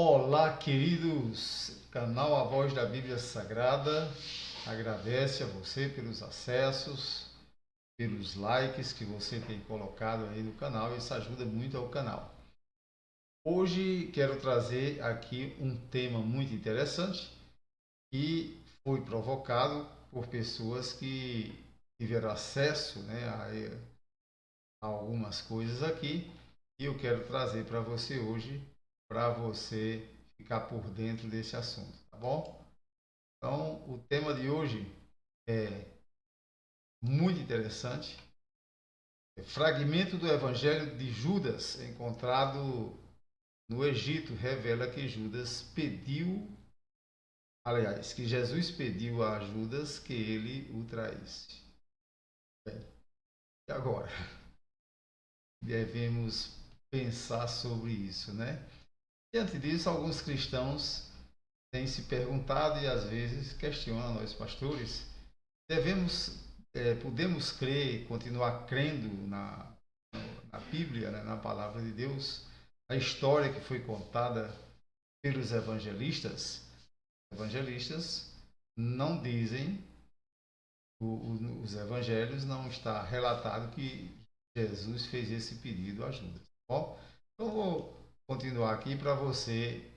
Olá, queridos! Canal A Voz da Bíblia Sagrada agradece a você pelos acessos, pelos likes que você tem colocado aí no canal. Isso ajuda muito ao canal. Hoje quero trazer aqui um tema muito interessante que foi provocado por pessoas que tiveram acesso, né, a algumas coisas aqui e eu quero trazer para você hoje, para você ficar por dentro desse assunto, tá bom? Então, o tema de hoje é muito interessante. Fragmento do Evangelho de Judas encontrado no Egito revela que Judas pediu, aliás, que Jesus pediu a Judas que ele o traísse. E agora? Devemos pensar sobre isso, né? Diante disso, alguns cristãos têm se perguntado e às vezes questionam nós pastores, podemos crer, continuar crendo na Bíblia, né, na palavra de Deus, a história que foi contada pelos evangelistas. Evangelistas não dizem, os evangelhos não está relatado que Jesus fez esse pedido a Judas. Tá bom? Então vou continuar aqui para você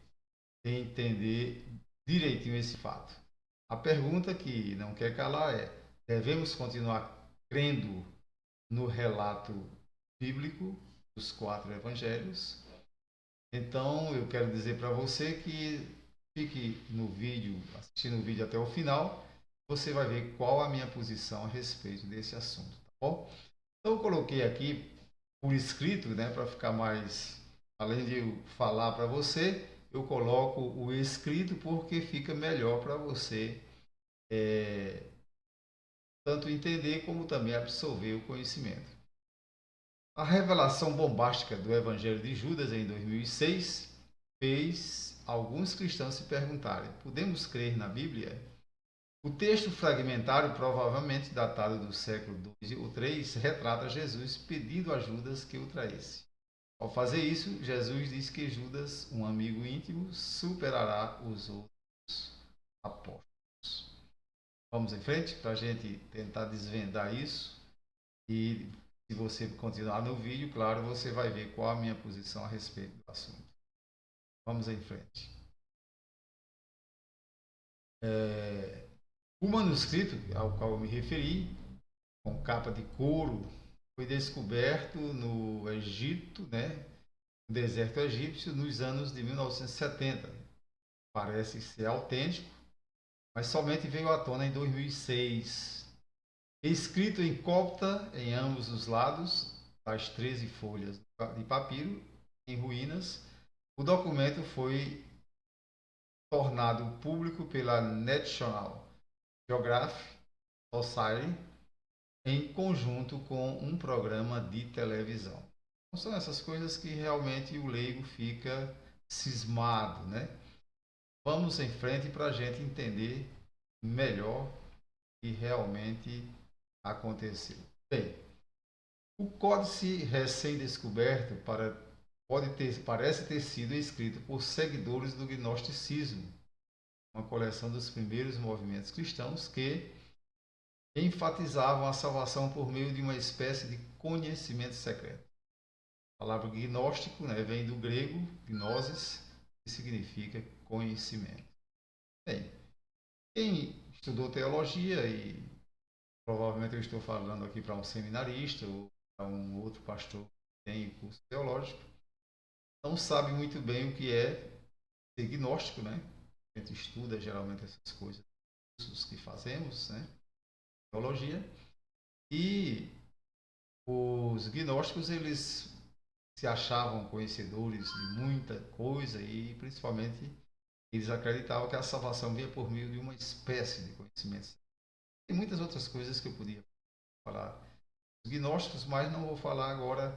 entender direitinho esse fato. A pergunta que não quer calar é: devemos continuar crendo no relato bíblico dos quatro evangelhos? Então eu quero dizer para você que fique no vídeo, assistindo o vídeo até o final, você vai ver qual a minha posição a respeito desse assunto, tá bom? Então eu coloquei aqui por escrito, né, para ficar mais, além de eu falar para você, eu coloco o escrito porque fica melhor para você tanto entender como também absorver o conhecimento. A revelação bombástica do Evangelho de Judas em 2006 fez alguns cristãos se perguntarem: podemos crer na Bíblia? O texto fragmentário, provavelmente datado do século II ou III, retrata Jesus pedindo a Judas que o traísse. Ao fazer isso, Jesus diz que Judas, um amigo íntimo, superará os outros apóstolos. Vamos em frente para a gente tentar desvendar isso e se você continuar no vídeo, claro, você vai ver qual a minha posição a respeito do assunto. Vamos em frente. O manuscrito ao qual eu me referi, com capa de couro, foi descoberto no Egito, né, no deserto egípcio, nos anos de 1970. Parece ser autêntico, mas somente veio à tona em 2006. Escrito em copta em ambos os lados das 13 folhas de papiro em ruínas, o documento foi tornado público pela National Geographic Society em conjunto com um programa de televisão. Então, são essas coisas que realmente o leigo fica cismado, né? Vamos em frente para a gente entender melhor o que realmente aconteceu. Bem, o códice recém-descoberto parece ter sido escrito por seguidores do gnosticismo, uma coleção dos primeiros movimentos cristãos que enfatizavam a salvação por meio de uma espécie de conhecimento secreto. A palavra gnóstico, né, vem do grego gnosis, que significa conhecimento. Bem, quem estudou teologia, e provavelmente eu estou falando aqui para um seminarista ou para um outro pastor que tem curso teológico, não sabe muito bem o que é ser gnóstico, né? A gente estuda geralmente essas coisas, cursos que fazemos, né? Teologia. E os gnósticos, eles se achavam conhecedores de muita coisa e principalmente eles acreditavam que a salvação vinha por meio de uma espécie de conhecimento. Tem muitas outras coisas que eu podia falar dos gnósticos, mas não vou falar agora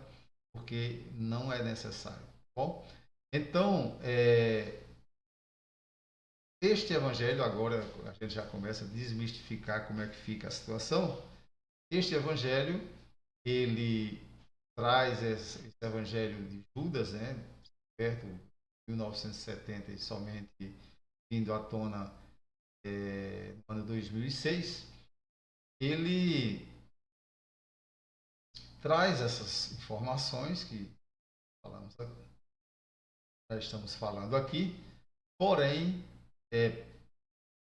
porque não é necessário. Bom, então, este evangelho, agora a gente já começa a desmistificar como é que fica a situação. Este evangelho, ele traz esse evangelho de Judas, né, perto 1970 e somente vindo à tona no ano 2006, ele traz essas informações que falamos, já estamos falando aqui, porém,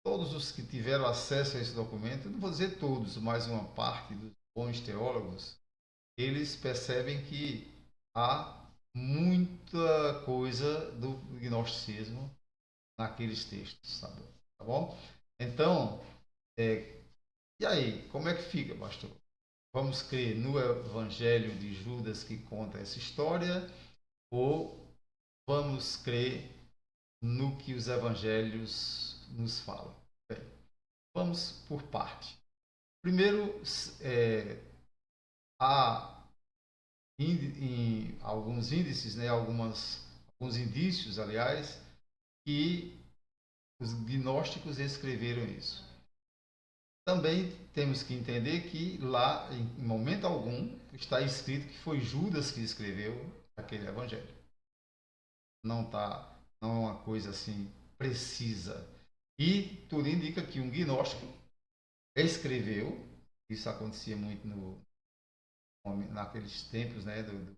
todos os que tiveram acesso a esse documento, não vou dizer todos, mas uma parte dos bons teólogos, eles percebem que há muita coisa do gnosticismo naqueles textos, tá bom? Tá bom? Então, e aí, como é que fica, pastor? Vamos crer no Evangelho de Judas que conta essa história ou vamos crer no que os Evangelhos nos falam? Bem, vamos por parte. Primeiro, há alguns índices, né, alguns indícios, aliás, que os gnósticos escreveram isso. Também temos que entender que lá, em momento algum, está escrito que foi Judas que escreveu aquele evangelho. Não é uma coisa assim precisa. E tudo indica que um gnóstico escreveu, isso acontecia muito naqueles tempos, né, dos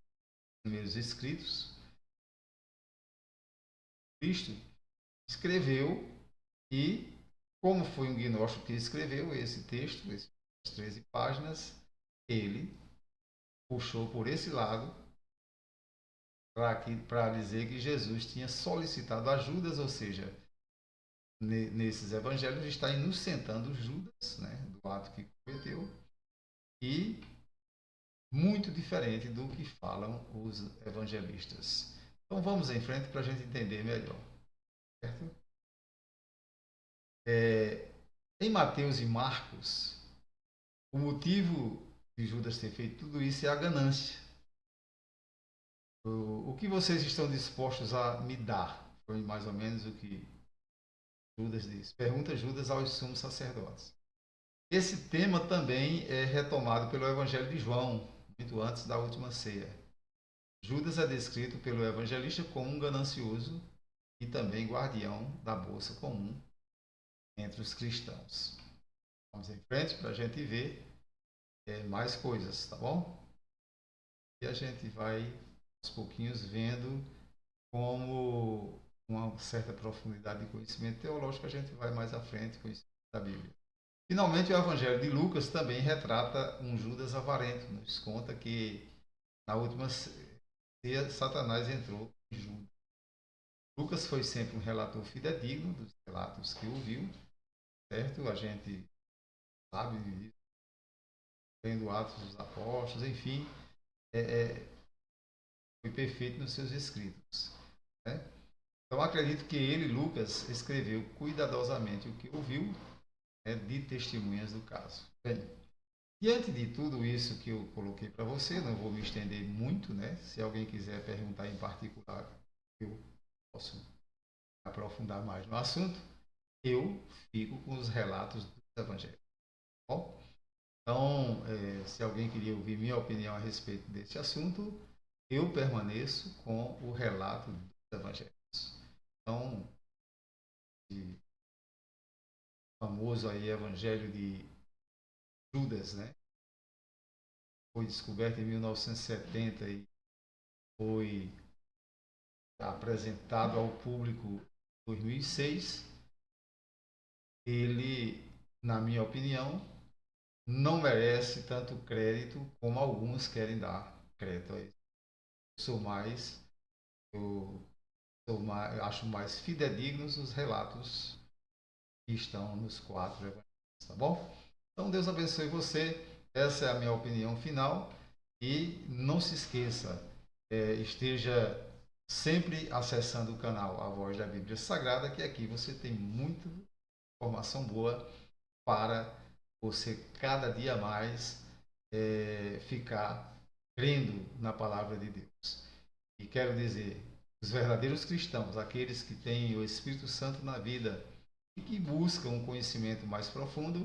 primeiros escritos, Cristo escreveu e, como foi um gnóstico que escreveu esse texto, essas 13 páginas, ele puxou por esse lado para dizer que Jesus tinha solicitado a Judas, ou seja, nesses evangelhos está inocentando Judas, né, do ato que cometeu, e muito diferente do que falam os evangelistas. Então vamos em frente para a gente entender melhor. Certo? Em Mateus e Marcos, o motivo de Judas ter feito tudo isso é a ganância. O que vocês estão dispostos a me dar? Foi mais ou menos o que Judas disse. Pergunta Judas aos sumos sacerdotes. Esse tema também é retomado pelo Evangelho de João, muito antes da última ceia. Judas é descrito pelo evangelista como um ganancioso e também guardião da bolsa comum entre os cristãos. Vamos em frente para a gente ver mais coisas, tá bom? E a gente vai aos pouquinhos vendo como uma certa profundidade de conhecimento teológico a gente vai mais à frente com isso da Bíblia. Finalmente, o Evangelho de Lucas também retrata um Judas avarento. Nos conta que na última ceia Satanás entrou em Judas. Lucas foi sempre um relator fidedigno dos relatos que ouviu, certo? A gente sabe disso, lendo Atos dos Apóstolos, enfim, foi perfeito nos seus escritos. Né? Então acredito que ele, Lucas, escreveu cuidadosamente o que ouviu, né, de testemunhas do caso. Bem, diante de tudo isso que eu coloquei para você, não vou me estender muito, né? Se alguém quiser perguntar em particular, eu posso aprofundar mais no assunto. Eu fico com os relatos dos evangelhos. Tá bom? Então, se alguém queria ouvir minha opinião a respeito desse assunto, eu permaneço com o relato dos evangelhos. Então, o famoso aí evangelho de Judas, né? Foi descoberto em 1970 e foi apresentado ao público em 2006. Ele, na minha opinião, não merece tanto crédito como alguns querem dar crédito a ele. Eu acho mais fidedignos os relatos que estão nos 4 evangelhos, tá bom? Então Deus abençoe você. Essa é a minha opinião final e não se esqueça, esteja sempre acessando o canal A Voz da Bíblia Sagrada, que aqui você tem muita informação boa para você cada dia mais ficar crendo na palavra de Deus. E quero dizer, os verdadeiros cristãos, aqueles que têm o Espírito Santo na vida e que buscam um conhecimento mais profundo,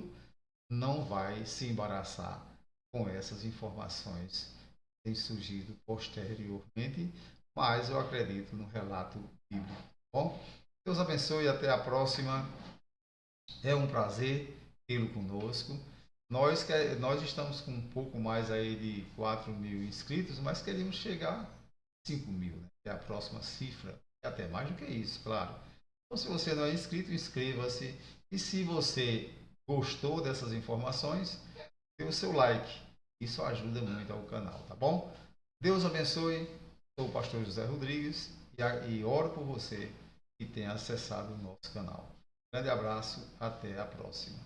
não vai se embaraçar com essas informações que têm surgido posteriormente, mas eu acredito no relato bíblico. Tá bom? Deus abençoe e até a próxima. É um prazer tê-lo conosco. Nós estamos com um pouco mais aí de 4.000 inscritos, mas queremos chegar a 5.000, né? Que é a próxima cifra. E até mais do que isso, claro. Então, se você não é inscrito, inscreva-se. E se você gostou dessas informações, dê o seu like. Isso ajuda muito ao canal, tá bom? Deus abençoe. Sou o pastor José Rodrigues e oro por você que tenha acessado o nosso canal. Grande abraço, até a próxima.